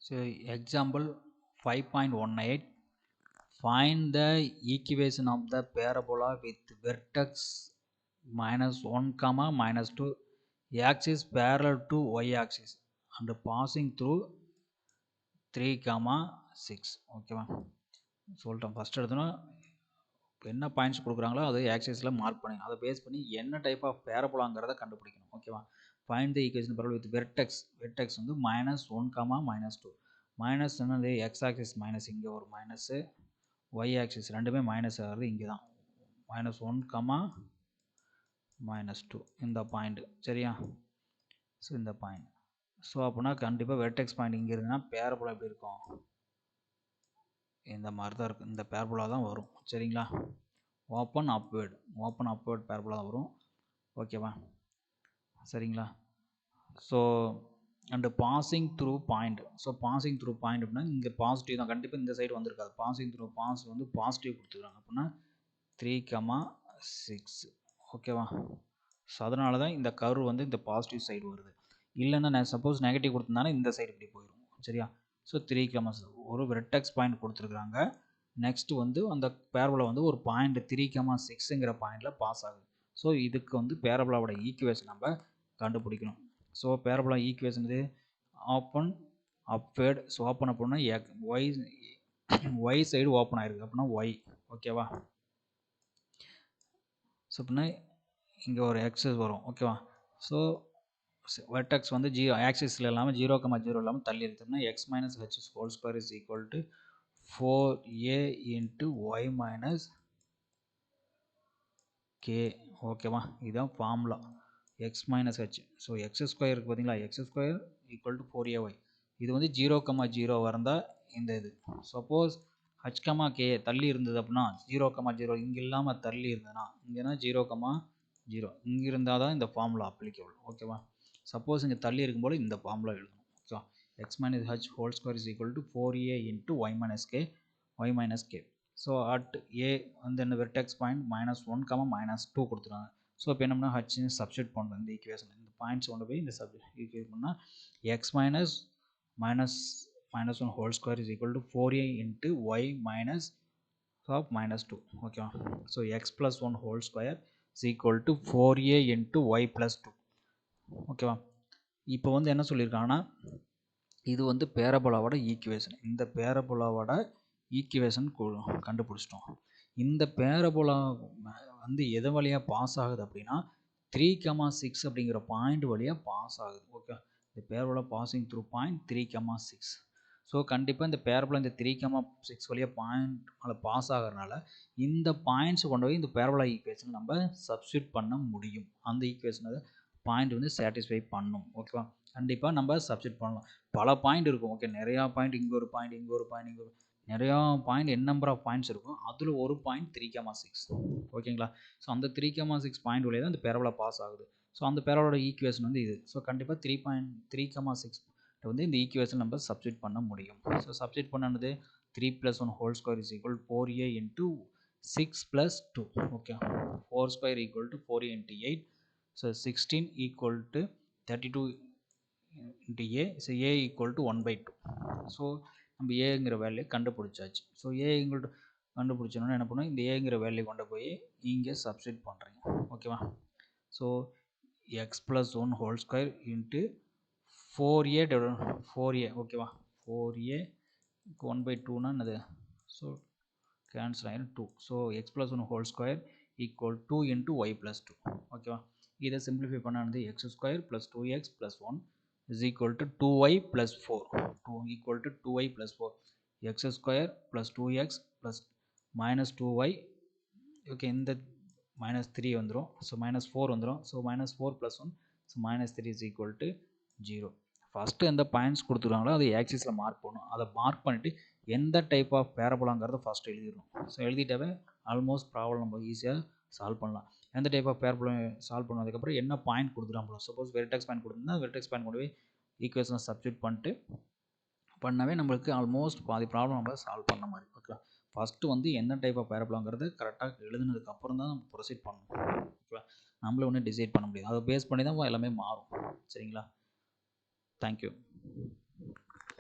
So example 5.18, find the equation of the parabola with vertex minus 1 comma minus 2 axis parallel to y axis and passing through 3 comma 6. ஓகேவா சொல்லிட்டோம். First எடுத்தோன்னா என்ன points கொடுக்குறாங்களோ அதை ஆக்சிஸில் mark பண்ணி அதை பேஸ் பண்ணி என்ன டைப் ஆஃப் பேரபோலாங்கிறத கண்டுபிடிக்கணும். ஓகேவா ஃபைண்ட் த ஈக்குவேஷன் பரவல் வித் வெர்டெக்ஸ் வந்து minus 1 comma minus 2 மைனஸ் என்னது எக்ஸ் ஆக்சிஸ் மைனஸ் இங்கே ஒரு மைனஸு ஒய் ஆக்சிஸ் ரெண்டுமே மைனஸ் ஆகிறது இங்கே தான் minus 1 comma minus 2 இந்த பாயிண்ட் சரியா. ஸோ இந்த பாயிண்ட் ஸோ அப்படின்னா கண்டிப்பாக வெர்டெக்ஸ் பாயிண்ட் இங்கே இருக்குன்னா பேரபோலா எப்படி இருக்கும் இந்த மாதிரி தான் இருக்கும். இந்த பேரபோலா தான் வரும் சரிங்களா. ஓப்பன் அப்வேர்ட் பேரபோலா தான் வரும். ஓகேவா சரிங்களா. So and passing through point. So passing through point அப்படின்னா இங்கே பாசிட்டிவ் தான், கண்டிப்பாக இந்த சைடு வந்திருக்காது. பாசிங் த்ரூ வந்து பாசிட்டிவ் கொடுத்துருக்காங்க அப்படின்னா 3,6. ஓகேவா. ஸோ அதனால தான் இந்த கர்வ் வந்து இந்த பாசிட்டிவ் சைடு வருது. இல்லைன்னா நான் சப்போஸ் நெகட்டிவ் கொடுத்துருந்தாலும் இந்த சைடு இப்படி போயிடும் சரியா. ஸோ 3,6 ஒரு வெர்டெக்ஸ் பாயிண்ட் கொடுத்துருக்குறாங்க. நெக்ஸ்ட் வந்து அந்த பேரபோலா வந்து ஒரு பாயிண்ட் 3,6ங்கிற பாயிண்டில் பாஸ் ஆகுது. ஸோ இதுக்கு வந்து பேரபோலாவோட ஈக்குவேஷன் நம்ம கண்டுபிடிக்கணும். ஸோ பேரபோலா ஈக்குவேஷன் இது ஓப்பன் அப்வேர்ட். ஸோ ஓப்பன் அப்படின்னா ஒய் சைடு ஓப்பன் ஆயிருக்கு அப்படின்னா ஒய். ஓகேவா. ஸோ அப்படின்னா இங்கே ஒரு எக்ஸஸ் வரும். ஓகேவா. ஸோ வெர்டெக்ஸ் வந்து ஆக்சிஸில் இல்லாமல் 0,0 இல்லாமல் தள்ளி இருக்குதுன்னா x minus h whole square is equal to 4a into y minus k. ஓகேவா. இதுதான் formula x minus h. So x square இருக்குது பார்த்தீங்களா, X square equal to 4ay. இது வந்து 0,0 வந்தால் இந்த இது சப்போஸ் ஹச் கமா கே தள்ளி இருந்தது அப்படின்னா 0,0 இங்கே இல்லாமல் தள்ளி இருந்ததுன்னா இங்கேனா 0,0 இங்கே இருந்தால் தான் இந்த ஃபார்முலா அப்ளிகபிள். ஓகேவா. சப்போஸ் இங்கே தள்ளி இருக்கும்போது இந்த ஃபார்முலா எழுதணும். ஓகேவா. X minus h whole square is equal to 4a into y minus k. So at a வந்து என்ன vertex point minus 1 comma minus 2 கொடுத்துருவாங்க. ஸோ இப்போ என்ன ஹச்னு சப்ஸ்டியூட் பண்ணுறோம் இந்த ஈக்குவேஷன். இந்த பாயிண்ட்ஸ் கொண்டு போய் இந்த ஈக்குவேட் பண்ணால் x minus 1 whole square is equal to 4a into y minus minus 2. ஓகேவா. So x plus 1 whole square is equal to 4a into y plus 2. ஓகேவா. இப்போ வந்து என்ன சொல்லியிருக்காங்கன்னா இது வந்து பேரபோலாவோட ஈக்குவேஷன். இந்த பேரபோலாவோட ஈக்குவேஷன் கண்டுபிடிச்சிட்டோம். இந்த பேரபோலா வந்து எது வழியாக பாஸ் ஆகுது அப்படின்னா 3,6 அப்படிங்கிற பாயிண்ட் வழியாக பாஸ் ஆகுது. ஓகே. இந்த parabola passing through point 3,6. So கண்டிப்பாக இந்த பேரபோலா இந்த 3,6 வழியாக பாயிண்ட் மேலே பாஸ் ஆகிறதுனால இந்த பாயிண்ட்ஸ் கொண்டு போய் இந்த பேரபோலா ஈக்குவேஷன் நம்ம சப்ஸ்டியூட் பண்ண முடியும். அந்த ஈக்குவேஷனை பாயிண்ட் வந்து சாட்டிஸ்ஃபை பண்ணும். ஓகேவா. கண்டிப்பாக நம்ம சப்ஸ்டியூட் பண்ணலாம். பல பாயிண்ட் இருக்கும். ஓகே. நிறையா பாயிண்ட் இங்கே ஒரு பாயிண்ட் நிறையா பாயிண்ட் நம்பர் ஆஃப் பாயிண்ட்ஸ் இருக்கும். அதில் ஒரு பாயிண்ட் 3,6. ஓகேங்களா. ஸோ அந்த 3,6 பாயிண்ட் வழியாக தான் இந்த பேரபோலா பாஸ் ஆகுது. ஸோ அந்த பேரபோலோட ஈக்குவேஷன் வந்து இது. ஸோ கண்டிப்பாக 3,6 வந்து இந்த ஈக்குவேஷன் நம்ம சப்ஸ்டியூட் பண்ண முடியும். ஸோ சப்ஸ்டியூட் பண்ணது 3 + 1 whole square is equal 4a into 6 + 2. Okay. 4 square equal to 4a into 8. So 16 equal to 32 into a. So a equal to 1/2. So நம்ம ஏங்கிற வேல்யூ கண்டுபிடிச்சாச்சு. ஸோ ஏங்கிற கண்டுபிடிச்சோன்னா என்ன பண்ணுவோம், இந்த ஏங்கிற வேல்யூ கொண்டு போய் இங்கே சப்ஸ்டியூட் பண்ணுறீங்க. ஓகேவா. So x plus 1 whole square into 4a. ஓகேவா. 4a 1/2னா என்னது, ஸோ கேன்சல் ஆகிடும் 2. So x plus 1 whole square equal 2 into y plus 2. ஓகேவா. இதை சிம்பிளிஃபை பண்ணானது x square plus 2x plus 1 is equal to 2y plus 4. 2 equal to 2y plus 4. X square plus 2x plus minus 2y. Okay, இந்த minus 3 வந்துரும். So minus 4 வந்துரும். So minus 4 plus 1. So minus 3 is equal to 0. First எந்த points கொடுத்துருவாங்களோ அதை ஆக்சிஸில் mark பண்ணணும். அதை mark பண்ணிவிட்டு எந்த டைப் ஆஃப் பேரபோலாங்கிறத ஃபஸ்ட்டு எழுதிடணும். ஸோ எழுதிட்டாவே ஆல்மோஸ்ட் ப்ராப்ளம் நம்ம ஈஸியாக சால்வ் பண்ணலாம். எந்த டைப் ஆஃப் பேரபோலா சால்வ் பண்ணதுக்கப்புறம் என்ன பாயிண்ட் கொடுத்துருக்காங்களோ, சப்போஸ் வெர்டெக்ஸ் பாயிண்ட் கொடுத்துருந்தா வெர்டெக்ஸ் பாயிண்ட் கொண்டு போய் ஈக்குவேஷனை சப்ஸ்டியூட் பண்ணிட்டு பண்ணவே நம்மளுக்கு ஆல்மோஸ்ட் பாதி ப்ராப்ளம் நம்ம சால்வ் பண்ண மாதிரி. ஓகே. ஃபஸ்ட்டு வந்து எந்த டைப் ஆஃப் பேரபோலாங்கிறது கரெக்டாக எழுதுனதுக்கப்புறம் தான் நம்ம ப்ரொசீட் பண்ணணும். ஓகேவா. நம்மளே ஒன்றும் டிசைட் பண்ண முடியாது. அதை பேஸ் பண்ணி தான் எல்லாமே மாறும். சரிங்களா. தேங்க்யூ.